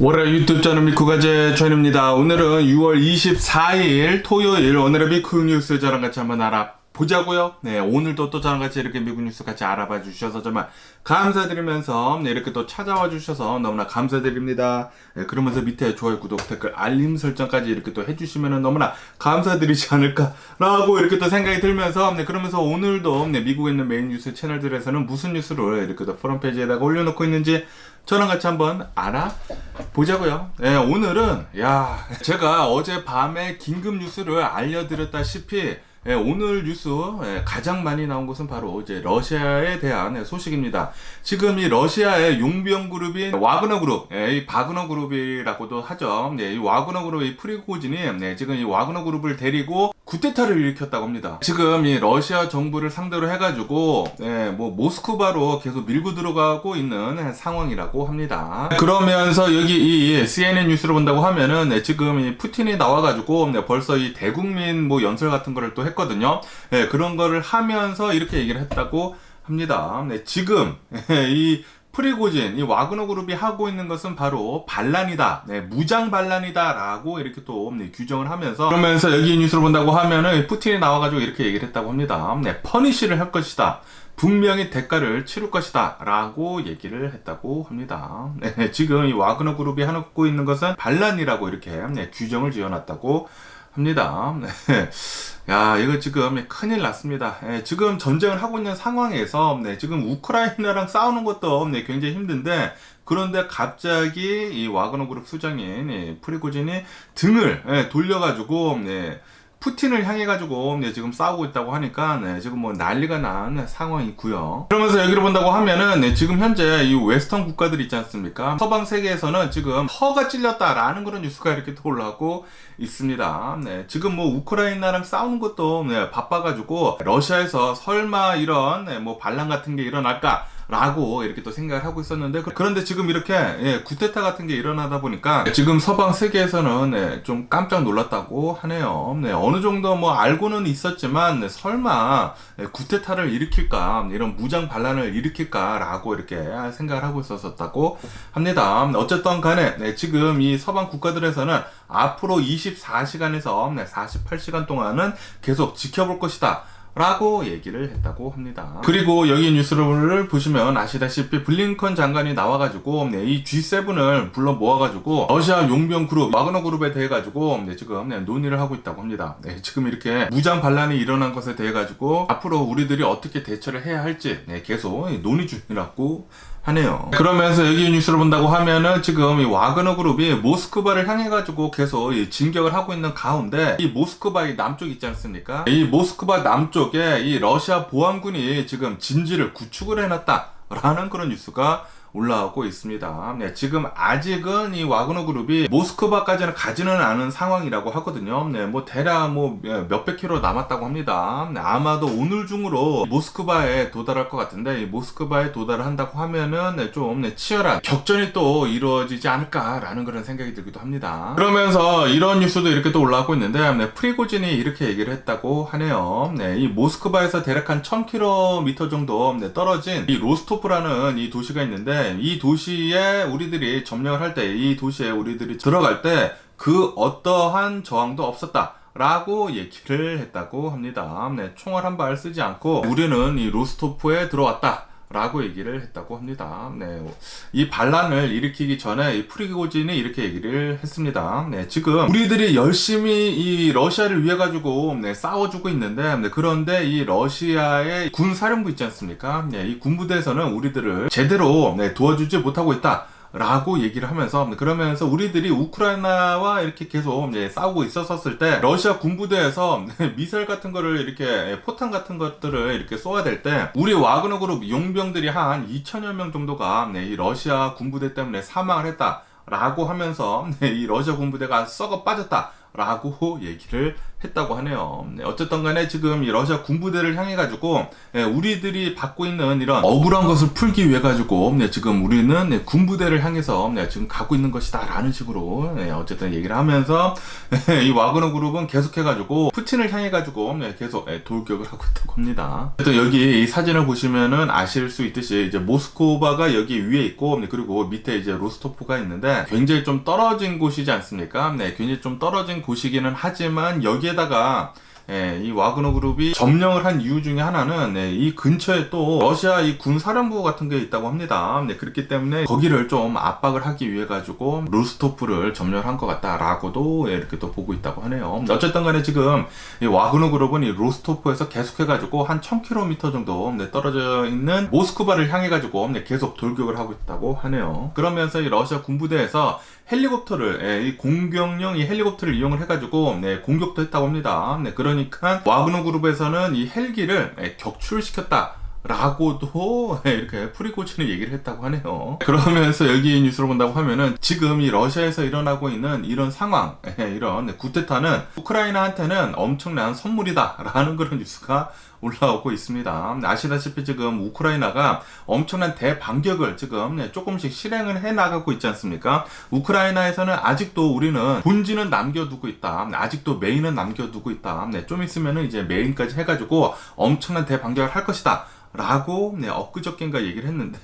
월요일 유튜브 채널 미쿠가제 전입니다. 오늘은 6월 24일 토요일 오늘의 미국 뉴스 저랑 같이 한번 알아보자고요. 네, 오늘도 또 저랑 같이 이렇게 미국 뉴스 같이 알아봐 주셔서 정말 감사드리면서 라이렇게 또 찾아와 주셔서 너무나 감사드립니다. 네, 그러면서 밑에 좋아요, 구독, 댓글, 알림 설정까지 이렇게 또 해주시면 너무나 감사드리지 않을까라고 이렇게 또 생각이 들면서 그러면서 오늘도 미국에 있는 메인 뉴스 채널들에서는 무슨 뉴스를 이렇게 또 프런트 페이지에다가 올려놓고 있는지 저랑 같이 한번 알아보자고요. 네, 오늘은 제가 어제 밤에 긴급 뉴스를 알려드렸다시피 오늘 뉴스 가장 많이 나온 것은 바로 이제 러시아에 대한 소식입니다. 지금 이 러시아의 용병 그룹인 와그너 그룹, 이 바그너 그룹이라고도 하죠. 이 와그너 그룹의 프리고진이 지금 이 와그너 그룹을 데리고 쿠데타를 일으켰다고 합니다. 지금 이 러시아 정부를 상대로 해가지고 뭐 모스크바로 계속 밀고 들어가고 있는 상황이라고 합니다. 그러면서 여기 이 CNN 뉴스를 본다고 하면은 지금 이 푸틴이 나와가지고 벌써 이 대국민 뭐 연설 같은 거를 또 했거든요. 그런 거를 하면서 이렇게 얘기를 했다고 합니다. 지금 이 프리고진, 이 와그너 그룹이 하고 있는 것은 바로 반란이다. 무장 반란이다. 라고 이렇게 또 규정을 하면서 그러면서 여기 뉴스를 본다고 하면은 푸틴이 나와가지고 이렇게 얘기를 했다고 합니다. 퍼니시를 할 것이다. 분명히 대가를 치를 것이다. 라고 얘기를 했다고 합니다. 지금 이 와그너 그룹이 하고 있는 것은 반란이라고 이렇게 규정을 지어놨다고 합니다. 이거 지금 큰일 났습니다. 지금 전쟁을 하고 있는 상황에서 지금 우크라이나랑 싸우는 것도 굉장히 힘든데, 그런데 갑자기 이 와그너 그룹 수장인 프리고진이 등을 돌려가지고 푸틴을 향해가지고 지금 싸우고 있다고 하니까 지금 뭐 난리가 난 상황이고요. 그러면서 여기를 본다고 하면은 지금 현재 이 웨스턴 국가들 있지 않습니까? 서방 세계에서는 지금 허가 찔렸다라는 그런 뉴스가 이렇게 또 올라오고 있습니다. 지금 뭐 우크라이나랑 싸우는 것도 바빠가지고 러시아에서 설마 이런 뭐 반란 같은 게 일어날까? 라고 이렇게 또 생각을 하고 있었는데, 그런데 지금 이렇게 쿠데타 같은 게 일어나다 보니까 지금 서방 세계에서는 좀 깜짝 놀랐다고 하네요. 어느 정도 뭐 알고는 있었지만 설마 쿠데타를 일으킬까, 이런 무장 반란을 일으킬까 라고 이렇게 생각을 하고 있었다고 합니다. 어쨌든 간에 지금 이 서방 국가들에서는 앞으로 24시간에서 48시간 동안은 계속 지켜볼 것이다 라고 얘기를 했다고 합니다. 그리고 여기 뉴스를 보시면 아시다시피 블링컨 장관이 나와가지고 이 G7을 불러 모아가지고 러시아 용병 그룹 와그너 그룹에 대해 가지고 지금 논의를 하고 있다고 합니다. 지금 이렇게 무장 반란이 일어난 것에 대해 가지고 앞으로 우리들이 어떻게 대처를 해야 할지 계속 논의 중이라고 하네요. 그러면서 여기 뉴스를 본다고 하면은 지금 이 와그너 그룹이 모스크바를 향해 가지고 계속 진격을 하고 있는 가운데, 이 모스크바의 남쪽 있지 않습니까? 이 모스크바 남쪽에 이 러시아 보안군이 지금 진지를 구축을 해놨다 라는 그런 뉴스가 올라오고 있습니다. 지금 아직은 이 와그너 그룹이 모스크바까지는 가지는 않은 상황이라고 하거든요. 뭐 대략 뭐 몇백 킬로 남았다고 합니다. 아마도 오늘 중으로 모스크바에 도달할 것 같은데, 이 모스크바에 도달을 한다고 하면은 좀 치열한 격전이 또 이루어지지 않을까라는 그런 생각이 들기도 합니다. 그러면서 이런 뉴스도 이렇게 또 올라오고 있는데, 프리고진이 이렇게 얘기를 했다고 하네요. 이 모스크바에서 대략 한 1000km 정도 떨어진 이 로스토프라는 이 도시가 있는데, 이 도시에 우리들이 점령을 할 때, 이 도시에 우리들이 들어갈 때 그 어떠한 저항도 없었다 라고 얘기를 했다고 합니다. 총알 한 발 쓰지 않고 우리는 이 로스토프에 들어왔다 라고 얘기를 했다고 합니다. 이 반란을 일으키기 전에 이 프리고진이 이렇게 얘기를 했습니다. 지금 우리들이 열심히 이 러시아를 위해 가지고 싸워주고 있는데, 그런데 이 러시아의 군사령부 있지 않습니까? 이 군부대에서는 우리들을 제대로 도와주지 못하고 있다 라고 얘기를 하면서, 그러면서 우리들이 우크라이나와 이렇게 계속 싸우고 있었을 때 러시아 군부대에서 미사일 같은 거를 이렇게 포탄 같은 것들을 이렇게 쏘아야 될 때 우리 와그너 그룹 용병들이 한 2000여 명 정도가 이 러시아 군부대 때문에 사망을 했다 라고 하면서 이 러시아 군부대가 썩어 빠졌다 라고 얘기를 했다고 하네요. 네, 어쨌든 간에 지금 이 러시아 군부대를 향해 가지고 우리들이 받고 있는 이런 억울한 것을 풀기 위해 가지고 지금 우리는 군부대를 향해서 지금 가고 있는 것이다 라는 식으로 어쨌든 얘기를 하면서 이 와그너 그룹은 계속해 가지고 푸틴을 향해 가지고 계속 돌격을 하고 있다고 합니다. 또 여기 이 사진을 보시면은 아실 수 있듯이 이제 모스크바가 여기 위에 있고 그리고 밑에 이제 로스토프가 있는데 굉장히 좀 떨어진 곳이지 않습니까? 굉장히 좀 떨어진 곳이기는 하지만 여기에다가 이 와그너 그룹이 점령을 한 이유 중에 하나는 이 근처에 또 러시아 이 군사령부 같은 게 있다고 합니다. 그렇기 때문에 거기를 좀 압박을 하기 위해 가지고 로스토프를 점령한 것 같다라고도 이렇게 또 보고 있다고 하네요. 어쨌든 간에 지금 이 와그너 그룹은 이 로스토프에서 계속해 가지고 한 1000km 정도 떨어져 있는 모스크바를 향해 가지고 계속 돌격을 하고 있다고 하네요. 그러면서 이 러시아 군부대에서 헬리콥터를 이 공격용 이 헬리콥터를 이용을 해가지고 공격도 했다고 합니다. 그러니까 와그너 그룹에서는 이 헬기를 격추시켰다. 라고도 이렇게 프리고진이 얘기를 했다고 하네요. 그러면서 여기 뉴스를 본다고 하면은 지금 이 러시아에서 일어나고 있는 이런 상황, 이런 쿠데타는 우크라이나한테는 엄청난 선물이다 라는 그런 뉴스가 올라오고 있습니다. 아시다시피 지금 우크라이나가 엄청난 대반격을 지금 조금씩 실행을 해 나가고 있지 않습니까? 우크라이나에서는 아직도 우리는 본진은 남겨두고 있다. 아직도 메인은 남겨두고 있다. 좀 있으면은 이제 메인까지 해가지고 엄청난 대반격을 할 것이다. 라고 엊그저께인가 얘기를 했는데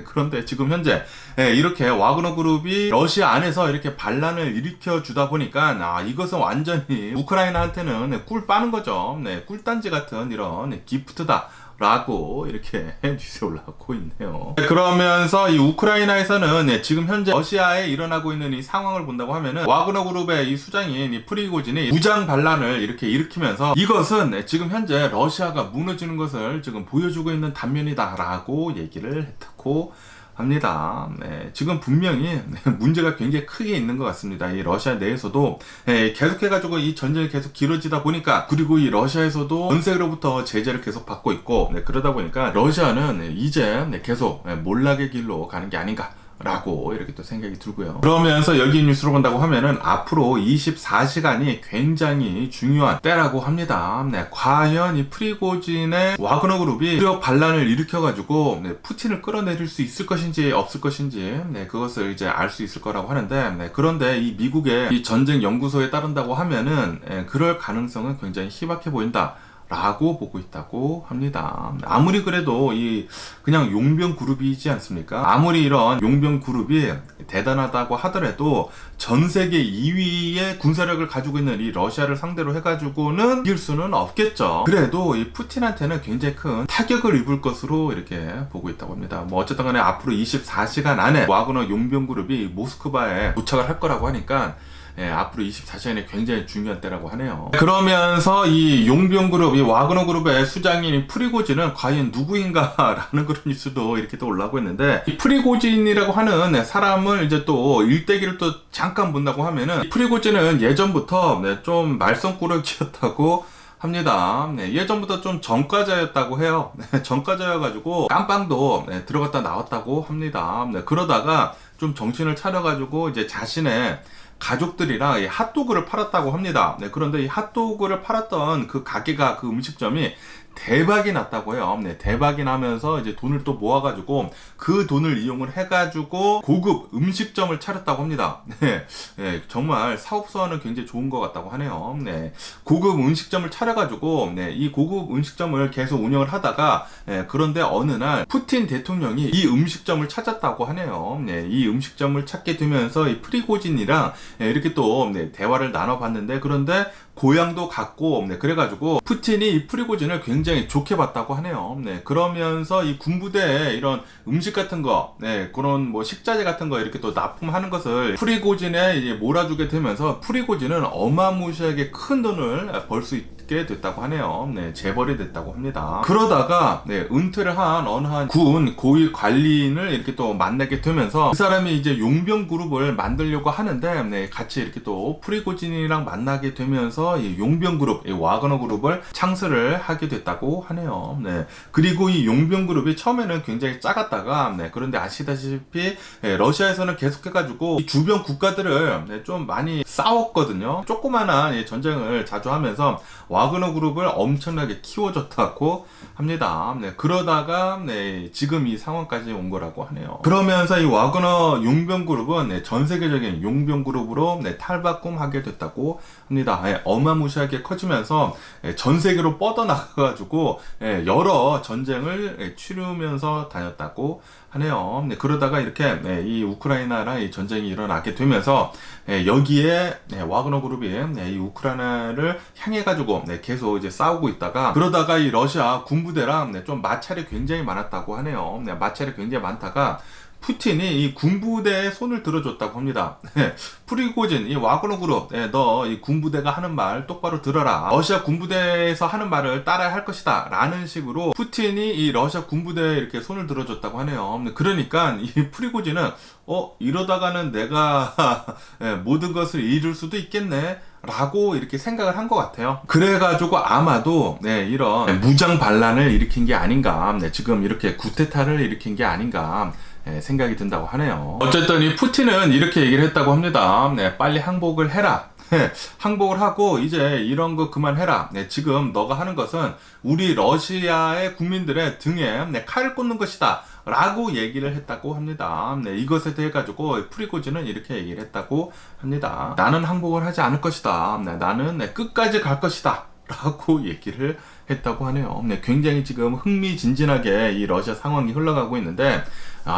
그런데 지금 현재 이렇게 와그너 그룹이 러시아 안에서 이렇게 반란을 일으켜 주다 보니까 이것은 완전히 우크라이나한테는 꿀 빠는 거죠. 꿀단지 같은 이런 기프트다 라고 이렇게 뉴스에 올라오고 있네요. 그러면서 이 우크라이나에서는 지금 현재 러시아에 일어나고 있는 이 상황을 본다고 하면은 와그너 그룹의 이 수장인 이 프리고진이 무장 반란을 이렇게 일으키면서 이것은 지금 현재 러시아가 무너지는 것을 지금 보여주고 있는 단면이다 라고 얘기를 했다고 합니다. 지금 분명히 문제가 굉장히 크게 있는 것 같습니다. 이 러시아 내에서도 계속해가지고 이 전쟁이 계속 길어지다 보니까 그리고 이 러시아에서도 전 세계로부터 제재를 계속 받고 있고 그러다 보니까 러시아는 이제 계속 몰락의 길로 가는 게 아닌가 라고 이렇게 또 생각이 들고요. 그러면서 여기 뉴스로 본다고 하면은 앞으로 24시간이 굉장히 중요한 때라고 합니다. 과연 이 프리고진의 와그너 그룹이 무력 반란을 일으켜가지고 푸틴을 끌어내릴 수 있을 것인지 없을 것인지 그것을 이제 알 수 있을 거라고 하는데 그런데 이 미국의 이 전쟁 연구소에 따른다고 하면은 그럴 가능성은 굉장히 희박해 보인다. 라고 보고 있다고 합니다. 아무리 그래도 이 그냥 용병 그룹이지 않습니까? 아무리 이런 용병 그룹이 대단하다고 하더라도 전 세계 2위의 군사력을 가지고 있는 이 러시아를 상대로 해가지고는 이길 수는 없겠죠. 그래도 이 푸틴한테는 굉장히 큰 타격을 입을 것으로 이렇게 보고 있다고 합니다. 뭐 어쨌든 간에 앞으로 24시간 안에 와그너 용병 그룹이 모스크바에 도착을 할 거라고 하니까 앞으로 24시간이 굉장히 중요한 때라고 하네요. 그러면서 이 용병 그룹, 이 와그너 그룹의 수장인 프리고진은 과연 누구인가 라는 그런 뉴스도 이렇게 또 올라오고 있는데 이 프리고진이라고 하는 사람을 이제 또 일대기를 또 잠깐 본다고 하면은 이 프리고진은 예전부터 좀 말썽꾸러기였다고 합니다. 예전부터 좀 전과자였다고 해요. 전과자여가지고 깜빵도 들어갔다 나왔다고 합니다. 그러다가 좀 정신을 차려가지고 이제 자신의 가족들이랑 핫도그를 팔았다고 합니다. 그런데 이 핫도그를 팔았던 그 가게가 그 음식점이 대박이 났다고 해요. 대박이 나면서 이제 돈을 또 모아가지고 그 돈을 이용을 해가지고 고급 음식점을 차렸다고 합니다. 정말 사업수완은 굉장히 좋은 것 같다고 하네요. 고급 음식점을 차려가지고 이 고급 음식점을 계속 운영을 하다가 그런데 어느 날 푸틴 대통령이 이 음식점을 찾았다고 하네요. 이 음식점을 찾게 되면서 이 프리고진이랑 이렇게 또 대화를 나눠봤는데 그런데 고향도 같고 그래가지고 푸틴이 이 프리고진을 굉장히 좋게 봤다고 하네요. 그러면서 이 군부대에 이런 음식 같은 거 그런 뭐 식자재 같은 거 이렇게 또 납품하는 것을 프리고진에 이제 몰아주게 되면서 프리고진은 어마무시하게 큰 돈을 벌 수 있게 됐다고 하네요. 재벌이 됐다고 합니다. 그러다가 은퇴를 한 어느 한 군 고위 관리인을 이렇게 또 만나게 되면서 그 사람이 이제 용병 그룹을 만들려고 하는데 같이 이렇게 또 프리고진이랑 만나게 되면서 이 용병 그룹, 이 와그너 그룹을 창설을 하게 됐다. 있었다고 하네요. 네. 그리고 이 용병그룹이 처음에는 굉장히 작았다가, 네. 그런데 아시다시피 러시아에서는 계속해가지고 이 주변 국가들을 좀 많이 싸웠거든요. 조그마한 전쟁을 자주 하면서 와그너 그룹을 엄청나게 키워줬다고 합니다. 네. 그러다가 지금 이 상황까지 온 거라고 하네요. 그러면서 이 와그너 용병그룹은 전 세계적인 용병그룹으로 탈바꿈하게 됐다고 합니다. 어마무시하게 커지면서 전 세계로 뻗어나가가지고 여러 전쟁을 치르면서 다녔다고 하네요. 그러다가 이렇게 이 우크라이나랑 이 전쟁이 일어나게 되면서 여기에 와그너 그룹이 이 우크라이나를 향해 가지고 계속 이제 싸우고 있다가, 그러다가 이 러시아 군부대랑 좀 마찰이 굉장히 많았다고 하네요. 마찰이 굉장히 많다가 푸틴이 이 군부대에 손을 들어줬다고 합니다. 프리고진, 이 와그너 그룹, 너 이 군부대가 하는 말 똑바로 들어라. 러시아 군부대에서 하는 말을 따라야 할 것이다. 라는 식으로 푸틴이 이 러시아 군부대에 이렇게 손을 들어줬다고 하네요. 그러니까 이 프리고진은 이러다가는 내가 모든 것을 잃을 수도 있겠네. 라고 이렇게 생각을 한 것 같아요. 그래가지고 아마도 이런 무장 반란을 일으킨 게 아닌가, 지금 이렇게 구테타를 일으킨 게 아닌가 생각이 든다고 하네요. 어쨌든 이 푸틴은 이렇게 얘기를 했다고 합니다. 빨리 항복을 해라. 항복을 하고 이제 이런 거 그만해라. 지금 너가 하는 것은 우리 러시아의 국민들의 등에 칼을 꽂는 것이다. 라고 얘기를 했다고 합니다. 이것에 대해 가지고 프리고진은 이렇게 얘기를 했다고 합니다. 나는 항복을 하지 않을 것이다. 나는 끝까지 갈 것이다. 라고 얘기를 했다고 하네요. 굉장히 지금 흥미진진하게 이 러시아 상황이 흘러가고 있는데,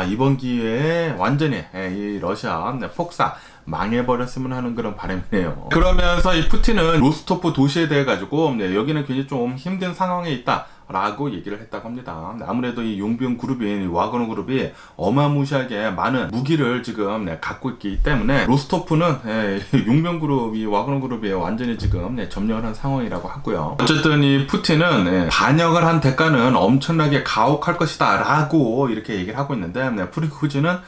이번 기회에 완전히 이 러시아 폭사 망해버렸으면 하는 그런 바람이네요. 그러면서 이 푸틴은 로스토프 도시에 대해 가지고 여기는 굉장히 좀 힘든 상황에 있다 라고 얘기를 했다고 합니다. 아무래도 이 용병 그룹인 와그너 그룹이 어마무시하게 많은 무기를 지금 갖고 있기 때문에 로스토프는 용병 그룹이 와그너 그룹이 완전히 지금 점령을 한 상황이라고 하고요. 어쨌든 이 푸틴은 반역을 한 대가는 엄청나게 가혹할 것이다 라고 이렇게 얘기를 하고 있는데, 프리고진은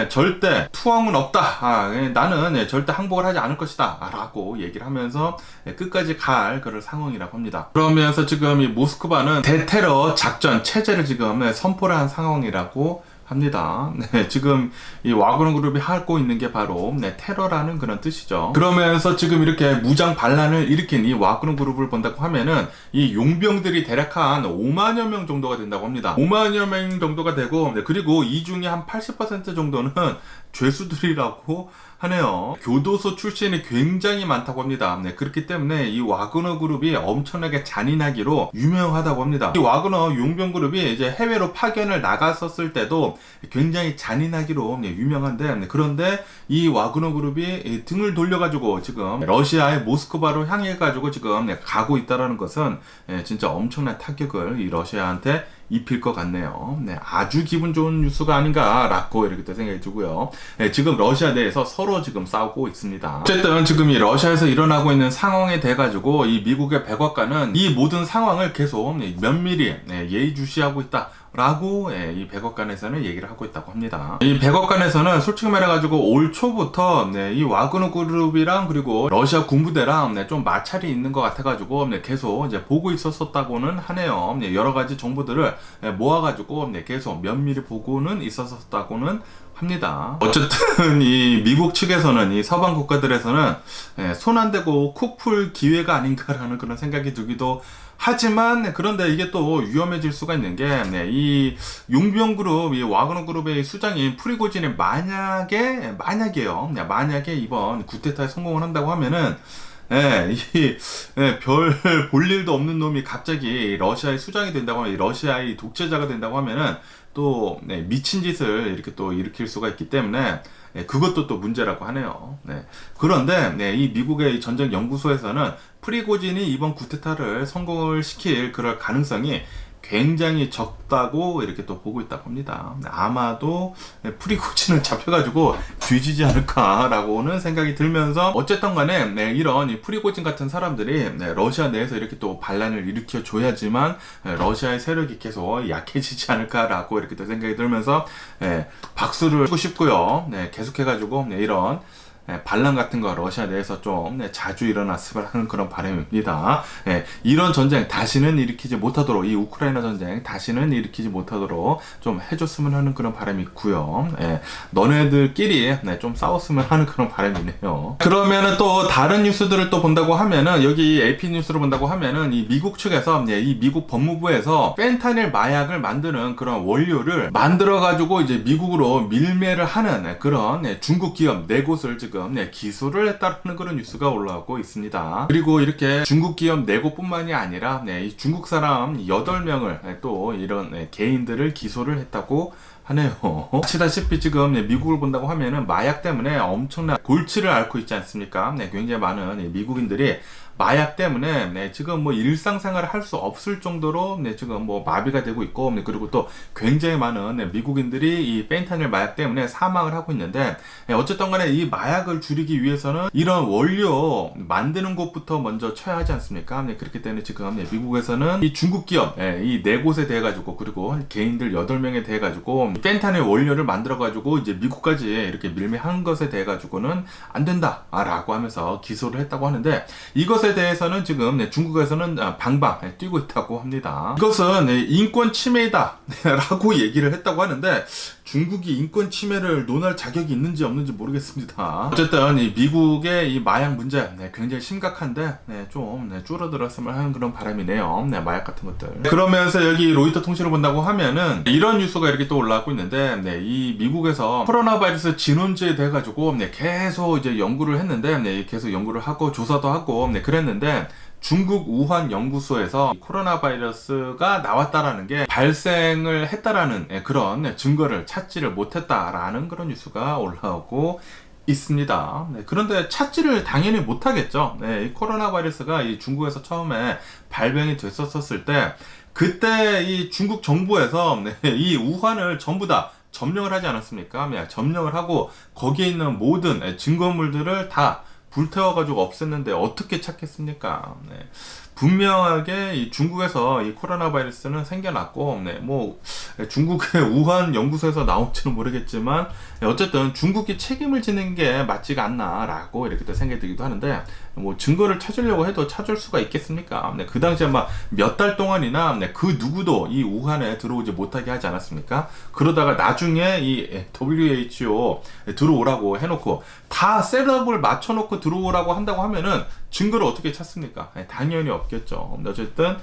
절대 투항은 없다. 나는 절대 항복을 하지 않을 것이다. 라고 얘기를 하면서 끝까지 갈 그런 상황이라고 합니다. 그러면서 지금 이 모스크바는 대테러 작전 체제를 지금 선포를 한 상황이라고 합니다. 지금 이 와그너 그룹이 하고 있는 게 바로 테러라는 그런 뜻이죠. 그러면서 지금 이렇게 무장 반란을 일으킨 이 와그너 그룹을 본다고 하면은 이 용병들이 대략 한 5만여 명 정도가 된다고 합니다. 5만여 명 정도가 되고, 그리고 이 중에 한 80% 정도는 죄수들이라고 하네요. 교도소 출신이 굉장히 많다고 합니다. 그렇기 때문에 이 와그너 그룹이 엄청나게 잔인하기로 유명하다고 합니다. 이 와그너 용병 그룹이 이제 해외로 파견을 나갔었을 때도 굉장히 잔인하기로 유명한데, 그런데 이 와그너 그룹이 등을 돌려가지고 지금 러시아의 모스크바로 향해가지고 지금 가고 있다는 것은 진짜 엄청난 타격을 이 러시아한테 입힐 것 같네요. 아주 기분 좋은 뉴스가 아닌가라고 이렇게 또 생각이 들고요. 지금 러시아 내에서 서로 지금 싸우고 있습니다. 어쨌든 지금 이 러시아에서 일어나고 있는 상황에 대해 가지고 이 미국의 백악관은 이 모든 상황을 계속 면밀히 예의주시하고 있다. 라고 이 백악관에서는 얘기를 하고 있다고 합니다. 이 백악관에서는 솔직히 말해가지고 올 초부터 이 와그너 그룹이랑 그리고 러시아 군부대랑 좀 마찰이 있는 것 같아가지고 계속 이제 보고 있었다고는 하네요. 여러 가지 정보들을 모아가지고 계속 면밀히 보고는 있었다고는 합니다. 어쨌든 이 미국 측에서는 이 서방 국가들에서는 손 안 대고 쿡 풀 기회가 아닌가라는 그런 생각이 들기도 하지만, 그런데 이게 또 위험해질 수가 있는 게, 이 용병 그룹, 이 와그너 그룹의 수장인 프리고진이 만약에 이번 구테타에 성공을 한다고 하면은, 별 볼 일도 없는 놈이 갑자기 러시아의 수장이 된다고 하면, 러시아의 독재자가 된다고 하면은, 또, 미친 짓을 이렇게 또 일으킬 수가 있기 때문에, 그것도 또 문제라고 하네요. 그런데, 이 미국의 전쟁 연구소에서는 프리고진이 이번 구테타를 성공을 시킬 그럴 가능성이 굉장히 적다고 이렇게 또 보고 있다고 합니다. 아마도 프리고진을 잡혀가지고 뒤지지 않을까라고는 생각이 들면서, 어쨌든 간에 이런 프리고진 같은 사람들이 러시아 내에서 이렇게 또 반란을 일으켜 줘야지만 러시아의 세력이 계속 약해지지 않을까라고 이렇게 또 생각이 들면서 박수를 치고 싶고요. 계속해가지고 이런 반란 같은 거 러시아 내에서 좀 자주 일어났으면 하는 그런 바람입니다. 이런 전쟁 다시는 일으키지 못하도록, 이 우크라이나 전쟁 다시는 일으키지 못하도록 좀 해줬으면 하는 그런 바람이 있고요. 너네들끼리 좀 싸웠으면 하는 그런 바람이네요. 그러면은 또 다른 뉴스들을 또 본다고 하면은, 여기 AP 뉴스를 본다고 하면은 이 미국 측에서, 이 미국 법무부에서 펜타닐 마약을 만드는 그런 원료를 만들어 가지고 이제 미국으로 밀매를 하는 그런 중국 기업 4곳을 지금 기소를 했다는 그런 뉴스가 올라오고 있습니다. 그리고 이렇게 중국 기업 4곳뿐만이 아니라 이 중국 사람 8명을 또 이런 개인들을 기소를 했다고 하네요. 아시다시피 지금 미국을 본다고 하면은 마약 때문에 엄청난 골치를 앓고 있지 않습니까? 굉장히 많은 미국인들이 마약 때문에 지금 뭐 일상생활을 할 수 없을 정도로 지금 뭐 마비가 되고 있고, 그리고 또 굉장히 많은 미국인들이 이 펜타닐 마약 때문에 사망을 하고 있는데, 어쨌든 간에 이 마약을 줄이기 위해서는 이런 원료 만드는 곳부터 먼저 쳐야 하지 않습니까? 그렇기 때문에 지금 미국에서는 이 중국 기업 이 4곳에 대해 가지고, 그리고 개인들 8명에 대해 가지고 펜타닐 원료를 만들어 가지고 이제 미국까지 이렇게 밀매한 것에 대해 가지고는 안 된다라고 하면서 기소를 했다고 하는데, 이것에 대해서는 지금 중국에서는 방방 뛰고 있다고 합니다. 이것은 인권 침해이다 라고 얘기를 했다고 하는데, 중국이 인권 침해를 논할 자격이 있는지 없는지 모르겠습니다. 어쨌든 이 미국의 이 마약 문제 굉장히 심각한데 좀 줄어들었으면 하는 그런 바람이네요. 마약 같은 것들. 그러면서 여기 로이터 통신을 본다고 하면은 이런 뉴스가 이렇게 또 올라오고 있는데, 이 미국에서 코로나 바이러스 진원지에 대해 가지고 계속 이제 연구를 했는데, 계속 연구를 하고 조사도 하고 그랬는데, 중국 우한 연구소에서 코로나 바이러스가 나왔다라는 게 발생을 했다라는 그런 증거를 찾지를 못했다라는 그런 뉴스가 올라오고 있습니다. 그런데 찾지를 당연히 못하겠죠. 이 코로나 바이러스가 이 중국에서 처음에 발병이 됐었을 때, 그때 이 중국 정부에서 이 우한을 전부 다 점령을 하지 않았습니까? 점령을 하고 거기에 있는 모든 증거물들을 다 불태워가지고 없앴는데 어떻게 찾겠습니까? 분명하게 이 중국에서 이 코로나 바이러스는 생겨났고, 뭐 중국의 우한 연구소에서 나올지는 모르겠지만, 어쨌든 중국이 책임을 지는 게 맞지가 않나라고 이렇게 또 생각이 들기도 하는데, 뭐 증거를 찾으려고 해도 찾을 수가 있겠습니까? 그 당시에 막 몇 달 동안이나 그 누구도 이 우한에 들어오지 못하게 하지 않았습니까? 그러다가 나중에 이 WHO 들어오라고 해놓고 다 셋업을 맞춰놓고 들어오라고 한다고 하면은 증거를 어떻게 찾습니까? 당연히 없겠죠. 어쨌든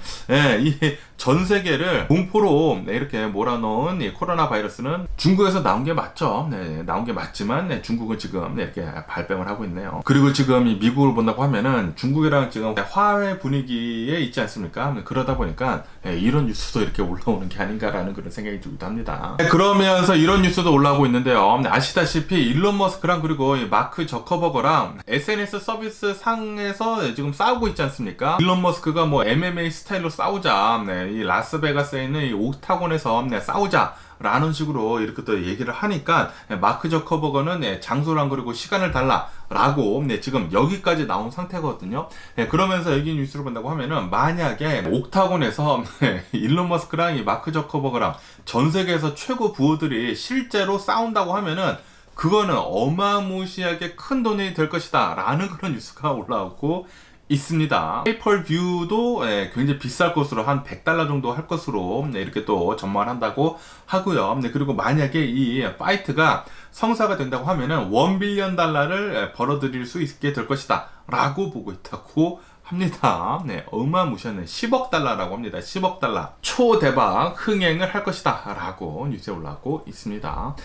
이 전 세계를 공포로 이렇게 몰아넣은 이 코로나 바이러스는 중국에서 나온 게 맞죠. 나온 게 맞지만 중국은 지금 이렇게 발병을 하고 있네요. 그리고 지금 이 미국을 본다고 하면은 중국이랑 지금 화해 분위기에 있지 않습니까? 그러다 보니까 이런 뉴스도 이렇게 올라오는 게 아닌가라는 그런 생각이 들기도 합니다. 그러면서 이런 뉴스도 올라오고 있는데요. 아시다시피 일론 머스크랑 그리고 마크 저커버거랑 SNS 서비스 상에서 지금 싸우고 있지 않습니까? 일론 머스크가 뭐 MMA 스타일로 싸우자, 이 라스베가스에 있는 이 옥타곤에서 싸우자 라는 식으로 이렇게 또 얘기를 하니까, 마크 저커버거는 장소랑 그리고 시간을 달라 라고 지금 여기까지 나온 상태거든요. 그러면서 여기 뉴스를 본다고 하면은, 만약에 옥타곤에서 일론 머스크랑 이 마크 저커버거랑 전 세계에서 최고 부호들이 실제로 싸운다고 하면은, 그거는 어마무시하게 큰 돈이 될 것이다 라는 그런 뉴스가 올라오고 있습니다. 페이펄뷰도 굉장히 비쌀 것으로 한 $100 정도 할 것으로 이렇게 또 전망을 한다고 하고요. 그리고 만약에 이 파이트가 성사가 된다고 하면은 $1 빌리언을 벌어들일 수 있게 될 것이다 라고 보고 있다고 합니다. 어마무시한 $10억 합니다. $10억. 초대박 흥행을 할 것이다 라고 뉴스에 올라오고 있습니다.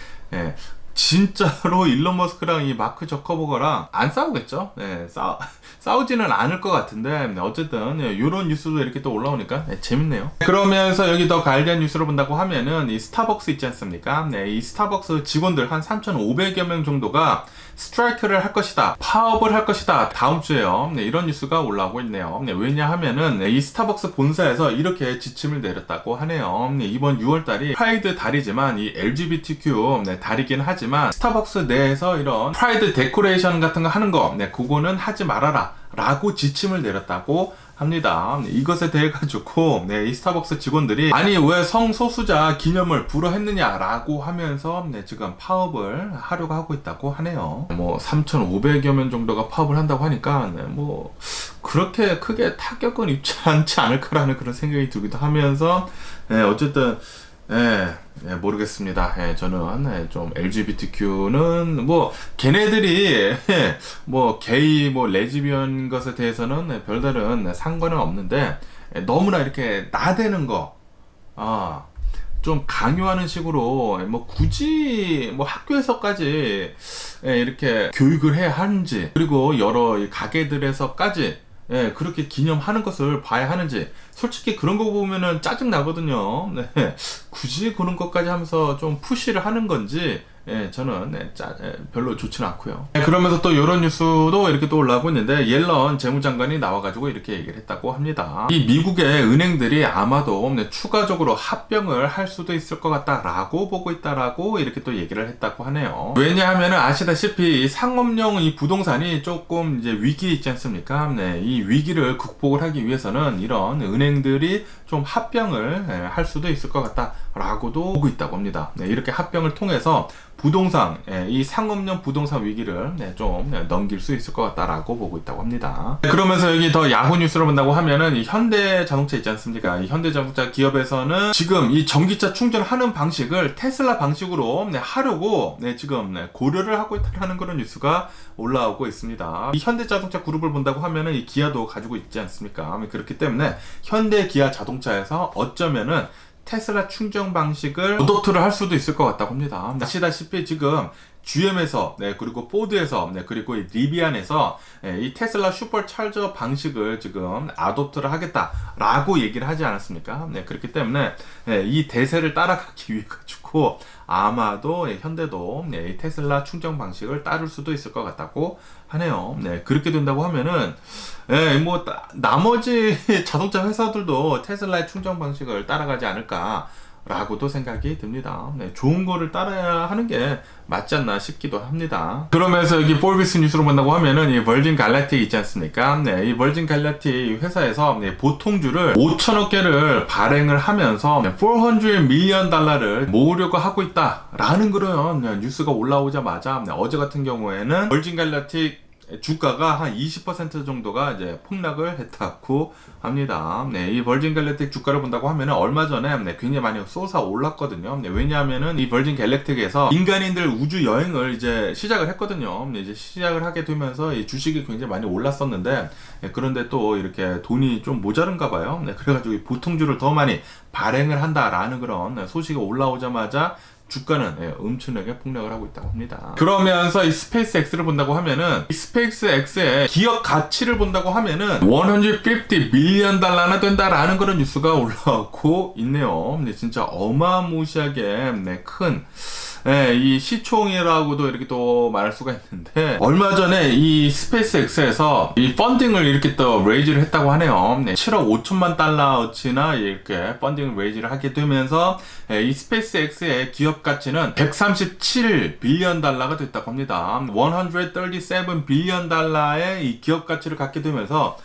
진짜로 일론 머스크랑 이 마크 저커버거랑 안 싸우겠죠? 싸우지는 않을 것 같은데, 어쨌든 이런 뉴스도 이렇게 또 올라오니까 재밌네요. 그러면서 여기 더 가이디언 뉴스를 본다고 하면은 이 스타벅스 있지 않습니까? 이 스타벅스 직원들 한 3,500여 명 정도가 스트라이크를 할 것이다, 파업을 할 것이다 다음 주에요. 이런 뉴스가 올라오고 있네요. 왜냐하면은 이 스타벅스 본사에서 이렇게 지침을 내렸다고 하네요. 이번 6월달이 프라이드 달이지만 이 LGBTQ 달이긴 하지만, 스타벅스 내에서 이런 프라이드 데코레이션 같은 거 하는 거 그거는 하지 말아라 라고 지침을 내렸다고 합니다. 이것에 대해 가지고 이 스타벅스 직원들이 아니 왜 성소수자 기념을 불허했느냐라고 하면서 지금 파업을 하려고 하고 있다고 하네요. 뭐 3,500여 명 정도가 파업을 한다고 하니까 뭐 그렇게 크게 타격은 입지 않지 않을까라는 그런 생각이 들기도 하면서 어쨌든 모르겠습니다. 저는 좀 LGBTQ는 뭐 걔네들이 뭐 게이 뭐 레즈비언 것에 대해서는 별다른 상관은 없는데 너무나 이렇게 나대는 거, 좀 강요하는 식으로 뭐 굳이 뭐 학교에서까지 이렇게 교육을 해야 하는지, 그리고 여러 가게들에서까지 그렇게 기념하는 것을 봐야 하는지, 솔직히 그런 거 보면은 짜증 나거든요. 굳이 그런 것까지 하면서 좀 푸시를 하는 건지, 저는 별로 좋지는 않고요. 그러면서 또 이런 뉴스도 이렇게 또 올라오고 있는데, 옐런 재무장관이 나와가지고 이렇게 얘기를 했다고 합니다. 이 미국의 은행들이 아마도 추가적으로 합병을 할 수도 있을 것 같다라고 보고 있다라고 이렇게 또 얘기를 했다고 하네요. 왜냐하면은 아시다시피 이 상업용 이 부동산이 조금 이제 위기에 있지 않습니까? 이 위기를 극복을 하기 위해서는 이런 은행들이 좀 합병을 할 수도 있을 것 같다라고도 보고 있다고 합니다. 이렇게 합병을 통해서 부동산, 이 상업용 부동산 위기를 좀 넘길 수 있을 것 같다라고 보고 있다고 합니다. 그러면서 여기 더 야후 뉴스를 본다고 하면은 이 현대자동차 있지 않습니까? 이 현대자동차 기업에서는 지금 이 전기차 충전하는 방식을 테슬라 방식으로 하려고 지금 고려를 하고 있다는 그런 뉴스가 올라오고 있습니다. 이 현대자동차 그룹을 본다고 하면은 이 기아도 가지고 있지 않습니까? 그렇기 때문에 현대 기아 자동차에서 어쩌면은 테슬라 충전 방식을 어도프트를 할 수도 있을 것 같다고 합니다. 아시다시피 지금 GM에서 그리고 포드에서 그리고 리비안에서 이 테슬라 슈퍼찰저 방식을 지금 아도프트를 하겠다라고 얘기를 하지 않았습니까? 그렇기 때문에 이 대세를 따라가기 위해 가지고 아마도 현대도 이 테슬라 충전 방식을 따를 수도 있을 것 같다고 하네요. 그렇게 된다고 하면은 뭐 나머지 자동차 회사들도 테슬라의 충전 방식을 따라가지 않을까 라고도 생각이 듭니다. 좋은 거를 따라야 하는 게 맞지 않나 싶기도 합니다. 그러면서 여기 폴비스 뉴스로 본다고 하면은 이 버진 갈랙틱 있지 않습니까? 이 버진 갈랙틱 회사에서 보통주를 5천억 개를 발행을 하면서 400 밀리언 달러를 모으려고 하고 있다라는 그런 뉴스가 올라오자마자 어제 같은 경우에는 버진 갈랙틱 주가가 한 20% 정도가 이제 폭락을 했다고 합니다. 이 버진 갈랙틱 주가를 본다고 하면은 얼마 전에 굉장히 많이 솟아 올랐거든요. 왜냐하면은 이 버진 갈랙틱에서 인간인들 우주 여행을 이제 시작을 했거든요. 이제 시작을 하게 되면서 이 주식이 굉장히 많이 올랐었는데, 그런데 또 이렇게 돈이 좀 모자른가 봐요. 그래가지고 보통주를 더 많이 발행을 한다라는 그런 소식이 올라오자마자 주가는 엄청나게 폭락을 하고 있다고 합니다. 그러면서 이 스페이스 X를 본다고 하면은 이 스페이스 X의 기업 가치를 본다고 하면은 150 밀리언 달러나 된다라는 그런 뉴스가 올라오고 있네요. 근데 진짜 어마무시하게 큰 이 시총이라고도 이렇게 또 말할 수가 있는데, 얼마 전에 이 스페이스 X에서 이 펀딩을 이렇게 또 레이즈를 했다고 하네요. 7억 5천만 달러어치나 이렇게 펀딩을 레이즈를 하게 되면서 이 스페이스 X의 기업 가치는 137 빌리언 달러가 됐다고 합니다. 137 빌리언 달러의 이 기업 가치를 갖게 되면서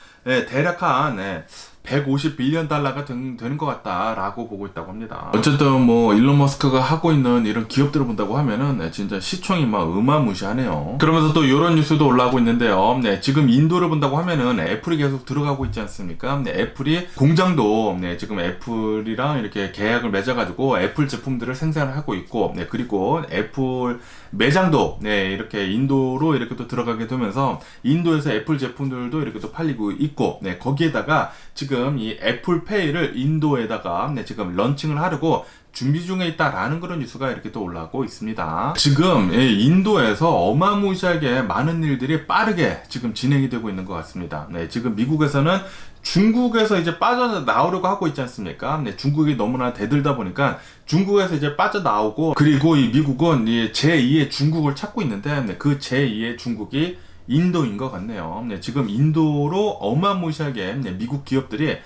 대략 한 150 빌리언 달러가 되는 것 같다라고 보고 있다고 합니다. 어쨌든 뭐 일론 머스크가 하고 있는 이런 기업들을 본다고 하면은 진짜 시총이 막 어마무시하네요. 그러면서 또 이런 뉴스도 올라오고 있는데요. 지금 인도를 본다고 하면은 애플이 계속 들어가고 있지 않습니까? 애플이 공장도 지금 애플이랑 이렇게 계약을 맺어가지고 애플 제품들을 생산을 하고 있고, 그리고 애플 매장도 이렇게 인도로 이렇게 또 들어가게 되면서 인도에서 애플 제품들도 이렇게 또 팔리고 있고, 거기에다가 지금 이 애플페이를 인도에다가 지금 런칭을 하려고 준비 중에 있다라는 그런 뉴스가 이렇게 또 올라오고 있습니다. 지금 인도에서 어마무시하게 많은 일들이 빠르게 지금 진행이 되고 있는 것 같습니다. 지금 미국에서는 중국에서 이제 빠져나오려고 하고 있지 않습니까? 중국이 너무나 대들다 보니까 중국에서 이제 빠져나오고, 그리고 이 미국은 이 제2의 중국을 찾고 있는데, 그 제2의 중국이 인도인 것 같네요. 네, 지금 인도로 어마무시하게 미국 기업들이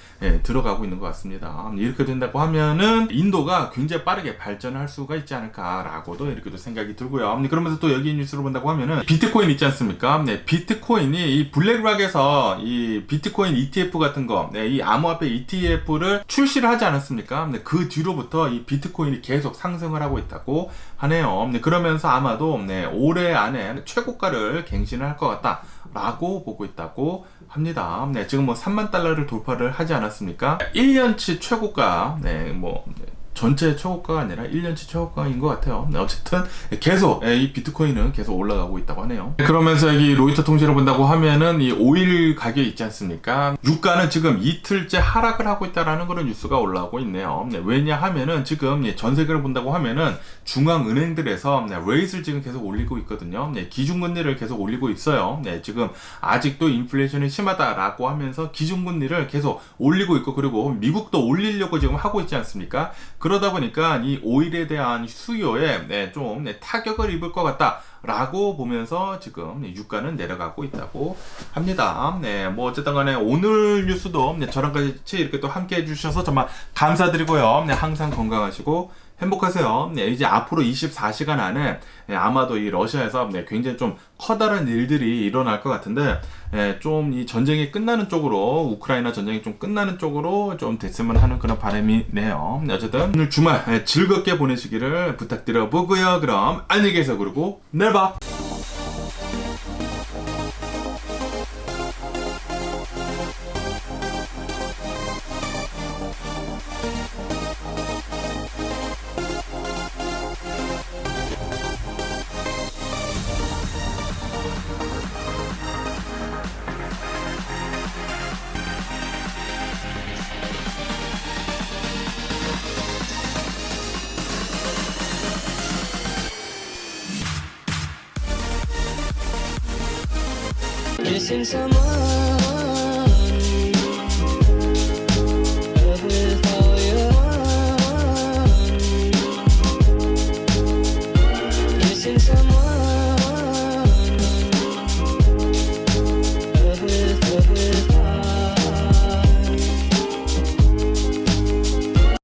들어가고 있는 것 같습니다. 이렇게 된다고 하면은 인도가 굉장히 빠르게 발전할 수가 있지 않을까라고도 이렇게도 생각이 들고요. 그러면서 또 여기 뉴스를 본다고 하면은 비트코인 있지 않습니까? 네, 비트코인이 이 블랙락에서 이 비트코인 ETF 같은 거, 이 암호화폐 ETF를 출시를 하지 않았습니까? 네, 그 뒤로부터 이 비트코인이 계속 상승을 하고 있다고 하네요. 네, 그러면서 아마도 올해 안에 최고가를 갱신을 할 것 같다라고 보고 있다고 합니다. 네, 지금 뭐 3만 달러를 돌파를 하지 않았습니까? 1년치 최고가, 전체 최고가가 아니라 1년치 최고가인 것 같아요. 네, 어쨌든 계속 이 비트코인은 계속 올라가고 있다고 하네요. 그러면서 여기 로이터 통신을 본다고 하면은 이 오일 가격이 있지 않습니까? 유가는 지금 이틀째 하락을 하고 있다라는 그런 뉴스가 올라오고 있네요. 네, 왜냐하면은 지금 전 세계를 본다고 하면은 중앙은행들에서 레이트를 지금 계속 올리고 있거든요. 네, 기준금리를 계속 올리고 있어요. 네, 지금 아직도 인플레이션이 심하다라고 하면서 기준금리를 계속 올리고 있고, 그리고 미국도 올리려고 지금 하고 있지 않습니까? 그러다 보니까 이 오일에 대한 수요에 좀 타격을 입을 것 같다라고 보면서 지금 유가는 내려가고 있다고 합니다. 네, 뭐 어쨌든 간에 오늘 뉴스도 저랑 같이 이렇게 또 함께 해주셔서 정말 감사드리고요. 네, 항상 건강하시고 행복하세요. 네, 이제 앞으로 24시간 안에 아마도 이 러시아에서 굉장히 좀 커다란 일들이 일어날 것 같은데, 좀 이 전쟁이 끝나는 쪽으로, 우크라이나 전쟁이 좀 끝나는 쪽으로 좀 됐으면 하는 그런 바람이네요. 어쨌든 오늘 주말 즐겁게 보내시기를 부탁드려 보고요. 그럼 안녕히 계세요. 그리고 내일 봐. Missing someone